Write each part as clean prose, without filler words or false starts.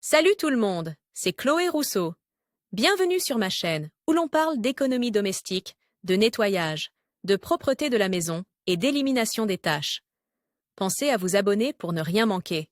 Salut tout le monde, c'est Chloé Rousseau. Bienvenue sur ma chaîne où l'on parle d'économie domestique, de nettoyage, de propreté de la maison et d'élimination des tâches. Pensez à vous abonner pour ne rien manquer.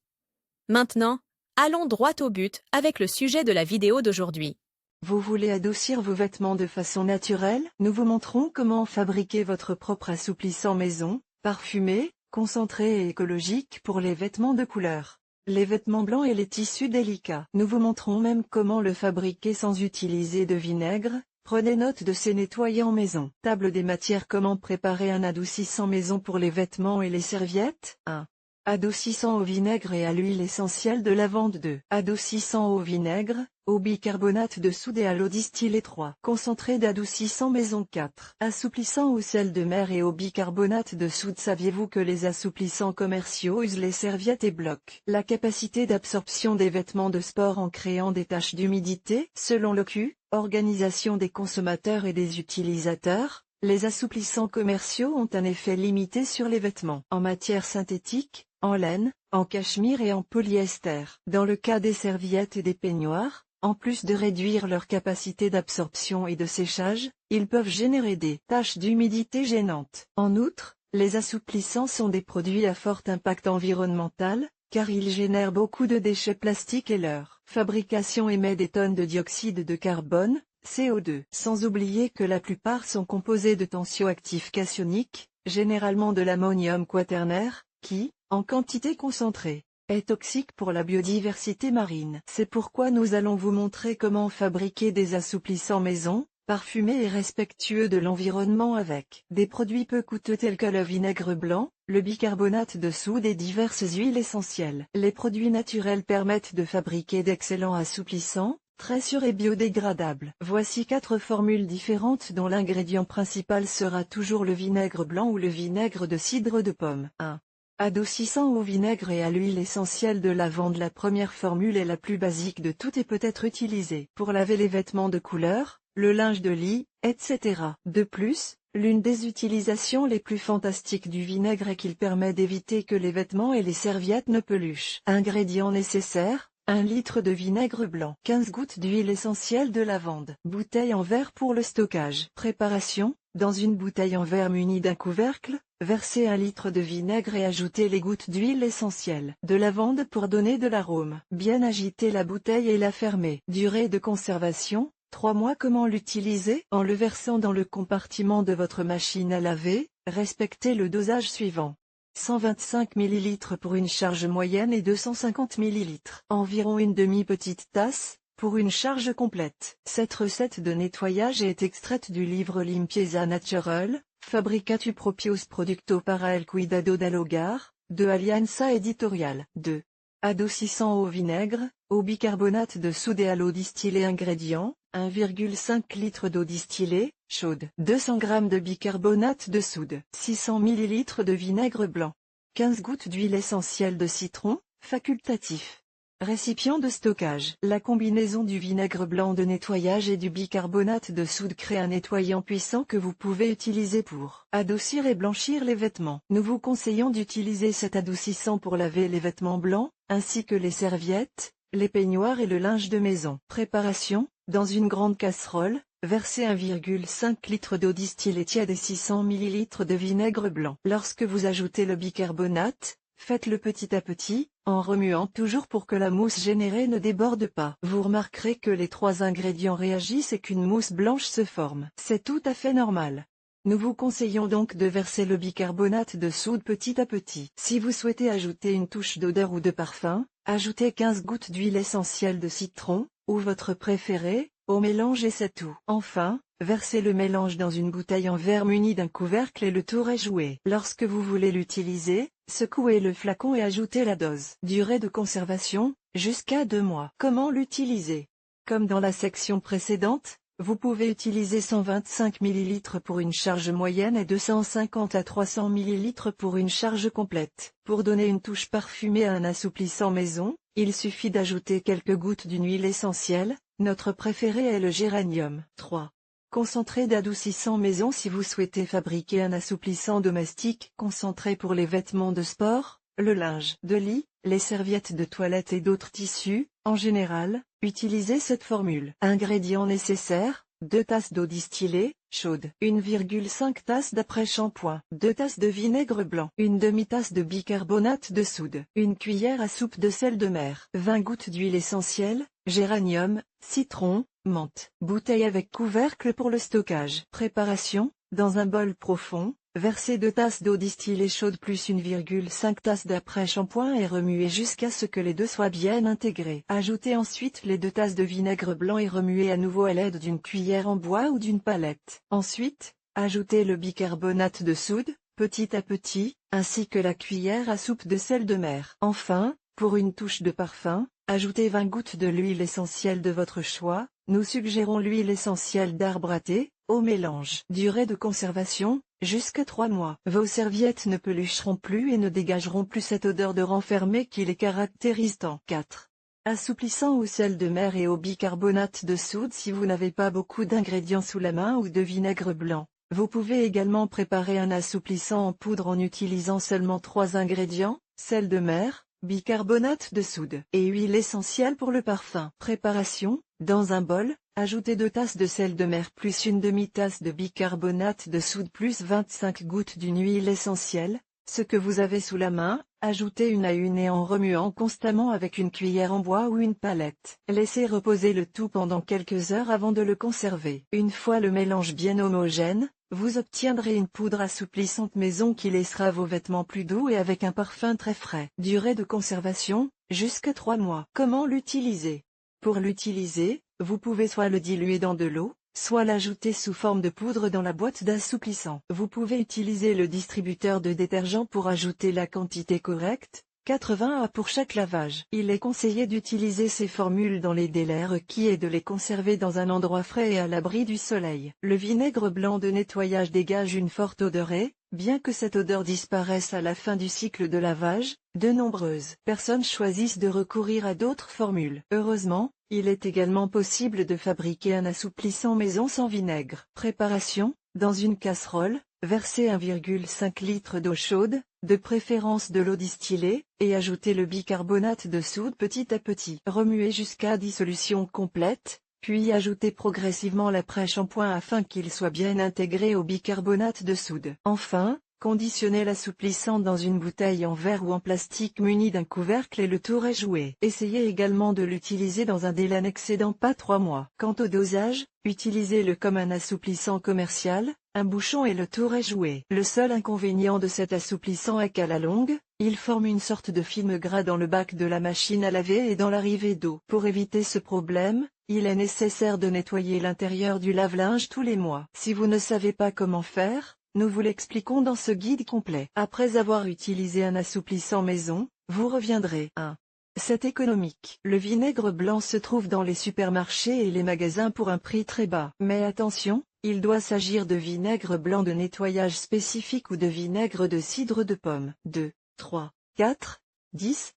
Maintenant, allons droit au but avec le sujet de la vidéo d'aujourd'hui. Vous voulez adoucir vos vêtements de façon naturelle? Nous vous montrons comment fabriquer votre propre assouplissant maison, parfumé, concentré et écologique pour les vêtements de couleur. Les vêtements blancs et les tissus délicats. Nous vous montrons même comment le fabriquer sans utiliser de vinaigre. Prenez note de ces nettoyants maison. Table des matières. Comment préparer un adoucissant maison pour les vêtements et les serviettes? 1. Adoucissant au vinaigre et à l'huile essentielle de lavande. 2. Adoucissant au vinaigre, au bicarbonate de soude et à l'eau distillée. 3. Concentré d'adoucissant maison. 4. Assouplissant au sel de mer et au bicarbonate de soude. Saviez-vous que les assouplissants commerciaux usent les serviettes et bloquent la capacité d'absorption des vêtements de sport en créant des taches d'humidité? Selon l'OCU, Organisation des consommateurs et des utilisateurs, les assouplissants commerciaux ont un effet limité sur les vêtements en matière synthétique, en laine, en cachemire et en polyester. Dans le cas des serviettes et des peignoirs, en plus de réduire leur capacité d'absorption et de séchage, ils peuvent générer des taches d'humidité gênantes. En outre, les assouplissants sont des produits à fort impact environnemental, car ils génèrent beaucoup de déchets plastiques et leur fabrication émet des tonnes de dioxyde de carbone, CO2. Sans oublier que la plupart sont composés de tensioactifs cationiques, généralement de l'ammonium quaternaire, qui, en quantité concentrée, est toxique pour la biodiversité marine. C'est pourquoi nous allons vous montrer comment fabriquer des assouplissants maison, parfumés et respectueux de l'environnement avec des produits peu coûteux tels que le vinaigre blanc, le bicarbonate de soude et diverses huiles essentielles. Les produits naturels permettent de fabriquer d'excellents assouplissants, très sûrs et biodégradables. Voici 4 formules différentes dont l'ingrédient principal sera toujours le vinaigre blanc ou le vinaigre de cidre de pomme. 1. Adoucissant au vinaigre et à l'huile essentielle de lavande. La première formule est la plus basique de toutes et peut être utilisée pour laver les vêtements de couleur, le linge de lit, etc. De plus, l'une des utilisations les plus fantastiques du vinaigre est qu'il permet d'éviter que les vêtements et les serviettes ne peluchent. Ingrédients nécessaires: 1 litre de vinaigre blanc, 15 gouttes d'huile essentielle de lavande, bouteille en verre pour le stockage. Préparation: dans une bouteille en verre munie d'un couvercle, versez 1 litre de vinaigre et ajoutez les gouttes d'huile essentielle de lavande pour donner de l'arôme. Bien agiter la bouteille et la fermer. Durée de conservation: 3 mois. Comment l'utiliser? En le versant dans le compartiment de votre machine à laver, respectez le dosage suivant: 125 ml pour une charge moyenne et 250 ml, environ une demi-petite tasse, pour une charge complète. Cette recette de nettoyage est extraite du livre Limpieza Natural, Fabricatu Propios Producto para el Cuidado del Hogar, de Alianza Editorial. 2. Adoucissant au vinaigre, au bicarbonate de soude et à l'eau distillée. Ingrédients: 1,5 litre d'eau distillée, chaude, 200 g de bicarbonate de soude, 600 ml de vinaigre blanc, 15 gouttes d'huile essentielle de citron, facultatif. Récipient de stockage. La combinaison du vinaigre blanc de nettoyage et du bicarbonate de soude crée un nettoyant puissant que vous pouvez utiliser pour adoucir et blanchir les vêtements. Nous vous conseillons d'utiliser cet adoucissant pour laver les vêtements blancs, ainsi que les serviettes, les peignoirs et le linge de maison. Préparation: dans une grande casserole, versez 1,5 litre d'eau distillée tiède et 600 ml de vinaigre blanc. Lorsque vous ajoutez le bicarbonate, faites-le petit à petit, en remuant toujours pour que la mousse générée ne déborde pas. Vous remarquerez que les 3 ingrédients réagissent et qu'une mousse blanche se forme. C'est tout à fait normal. Nous vous conseillons donc de verser le bicarbonate de soude petit à petit. Si vous souhaitez ajouter une touche d'odeur ou de parfum, ajoutez 15 gouttes d'huile essentielle de citron, ou votre préféré, au mélange et c'est tout. Enfin, versez le mélange dans une bouteille en verre munie d'un couvercle et le tour est joué. Lorsque vous voulez l'utiliser, secouez le flacon et ajoutez la dose. Durée de conservation: jusqu'à 2 mois. Comment l'utiliser? Comme dans la section précédente, vous pouvez utiliser 125 ml pour une charge moyenne et 250 à 300 ml pour une charge complète. Pour donner une touche parfumée à un assouplissant maison, il suffit d'ajouter quelques gouttes d'une huile essentielle. Notre préféré est le géranium. 3. Concentré d'adoucissant maison. Si vous souhaitez fabriquer un assouplissant domestique concentré pour les vêtements de sport, le linge de lit, les serviettes de toilette et d'autres tissus, En général, utilisez cette formule. Ingrédients nécessaires: 2 tasses d'eau distillée, chaude, 1,5 tasse d'après-shampoing, 2 tasses de vinaigre blanc, une demi-tasse de bicarbonate de soude, une cuillère à soupe de sel de mer, 20 gouttes d'huile essentielle, géranium, citron, menthe. Bouteille avec couvercle pour le stockage. Préparation: dans un bol profond, versez 2 tasses d'eau distillée chaude plus 1,5 tasse d'après-shampoing et remuez jusqu'à ce que les deux soient bien intégrés. Ajoutez ensuite les 2 tasses de vinaigre blanc et remuez à nouveau à l'aide d'une cuillère en bois ou d'une palette. Ensuite, ajoutez le bicarbonate de soude, petit à petit, ainsi que la cuillère à soupe de sel de mer. Enfin, pour une touche de parfum, ajoutez 20 gouttes de l'huile essentielle de votre choix. Nous suggérons l'huile essentielle d'arbre à thé, au mélange. Durée de conservation: jusqu'à 3 mois. Vos serviettes ne pelucheront plus et ne dégageront plus cette odeur de renfermé qui les caractérise tant. 4. Assouplissant au sel de mer et au bicarbonate de soude. Si vous n'avez pas beaucoup d'ingrédients sous la main ou de vinaigre blanc, vous pouvez également préparer un assouplissant en poudre en utilisant seulement 3 ingrédients: sel de mer, bicarbonate de soude et huile essentielle pour le parfum. Préparation: dans un bol, ajoutez 2 tasses de sel de mer plus une demi-tasse de bicarbonate de soude plus 25 gouttes d'une huile essentielle. Ce que vous avez sous la main, ajoutez une à une et en remuant constamment avec une cuillère en bois ou une palette. Laissez reposer le tout pendant quelques heures avant de le conserver. Une fois le mélange bien homogène, vous obtiendrez une poudre assouplissante maison qui laissera vos vêtements plus doux et avec un parfum très frais. Durée de conservation: jusqu'à 3 mois. Comment l'utiliser? Pour l'utiliser, vous pouvez soit le diluer dans de l'eau, soit l'ajouter sous forme de poudre dans la boîte d'assouplissant. Vous pouvez utiliser le distributeur de détergent pour ajouter la quantité correcte, 80 A pour chaque lavage. Il est conseillé d'utiliser ces formules dans les délais requis et de les conserver dans un endroit frais et à l'abri du soleil. Le vinaigre blanc de nettoyage dégage une forte odeur et, bien que cette odeur disparaisse à la fin du cycle de lavage, de nombreuses personnes choisissent de recourir à d'autres formules. Heureusement, il est également possible de fabriquer un assouplissant maison sans vinaigre. Préparation: dans une casserole, versez 1,5 litre d'eau chaude, de préférence de l'eau distillée, et ajoutez le bicarbonate de soude petit à petit. Remuez jusqu'à dissolution complète, puis ajoutez progressivement l'après-shampoing afin qu'il soit bien intégré au bicarbonate de soude. Enfin, conditionnez l'assouplissant dans une bouteille en verre ou en plastique munie d'un couvercle et le tour est joué. Essayez également de l'utiliser dans un délai n'excédant pas 3 mois. Quant au dosage, utilisez-le comme un assouplissant commercial, un bouchon et le tour est joué. Le seul inconvénient de cet assouplissant est qu'à la longue, il forme une sorte de film gras dans le bac de la machine à laver et dans l'arrivée d'eau. Pour éviter ce problème, il est nécessaire de nettoyer l'intérieur du lave-linge tous les mois. Si vous ne savez pas comment faire, nous vous l'expliquons dans ce guide complet. Après avoir utilisé un assouplissant maison, vous reviendrez. 1. C'est économique. Le vinaigre blanc se trouve dans les supermarchés et les magasins pour un prix très bas. Mais attention, il doit s'agir de vinaigre blanc de nettoyage spécifique ou de vinaigre de cidre de pomme. 2, 3, 4, 10,